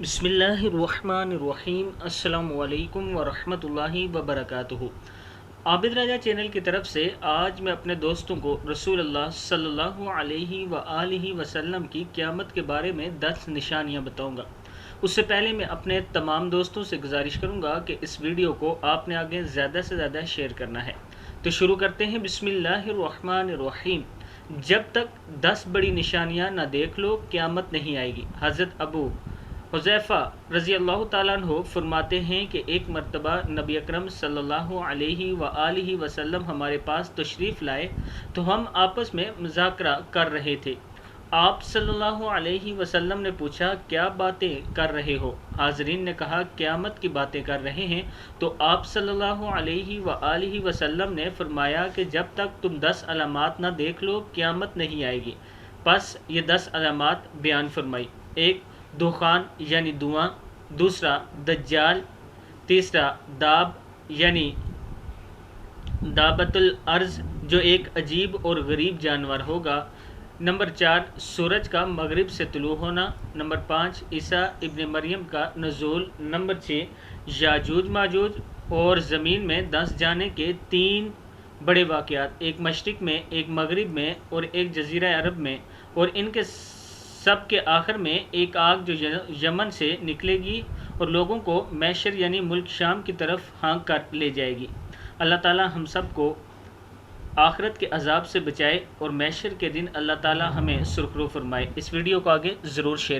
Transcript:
بسم اللہ الرحمن الرحیم۔ السلام علیکم ورحمۃ اللہ وبرکاتہ۔ عابد راجہ چینل کی طرف سے آج میں اپنے دوستوں کو رسول اللہ صلی اللہ علیہ وآلہ وسلم کی قیامت کے بارے میں 10 نشانیاں بتاؤں گا۔ اس سے پہلے میں اپنے تمام دوستوں سے گزارش کروں گا کہ اس ویڈیو کو آپ نے آگے زیادہ سے زیادہ شیئر کرنا ہے۔ تو شروع کرتے ہیں۔ بسم اللہ الرحمن الرحیم۔ جب تک 10 بڑی نشانیاں نہ دیکھ لو قیامت نہیں آئے گی۔ حضرت ابو حذیفہ رضی اللہ تعالیٰ عنہ فرماتے ہیں کہ ایک مرتبہ نبی اکرم صلی اللہ علیہ وآلہ وسلم ہمارے پاس تشریف لائے تو ہم آپس میں مذاکرہ کر رہے تھے۔ آپ صلی اللہ علیہ وسلم نے پوچھا، کیا باتیں کر رہے ہو؟ حاضرین نے کہا، قیامت کی باتیں کر رہے ہیں۔ تو آپ صلی اللہ علیہ وآلہ وسلم نے فرمایا کہ جب تک تم 10 علامات نہ دیکھ لو قیامت نہیں آئے گی۔ پس یہ 10 علامات بیان فرمائی۔ ایک، دخان یعنی دھواں۔ دوسرا، دجال۔ تیسرا، داب یعنی دابت الارض جو ایک عجیب اور غریب جانور ہوگا۔ نمبر 4، سورج کا مغرب سے طلوع ہونا۔ نمبر 5، عیسیٰ ابن مریم کا نزول۔ نمبر 6، یاجوج ماجوج اور زمین میں دھنس جانے کے 3 بڑے واقعات، ایک مشرق میں، ایک مغرب میں اور ایک جزیرہ عرب میں، اور ان کے سب کے آخر میں ایک آگ جو یمن سے نکلے گی اور لوگوں کو میشر یعنی ملک شام کی طرف ہانک کر لے جائے گی۔ اللہ تعالی ہم سب کو آخرت کے عذاب سے بچائے اور میشر کے دن اللہ تعالی ہمیں سرخرو فرمائے۔ اس ویڈیو کو آگے ضرور شیئر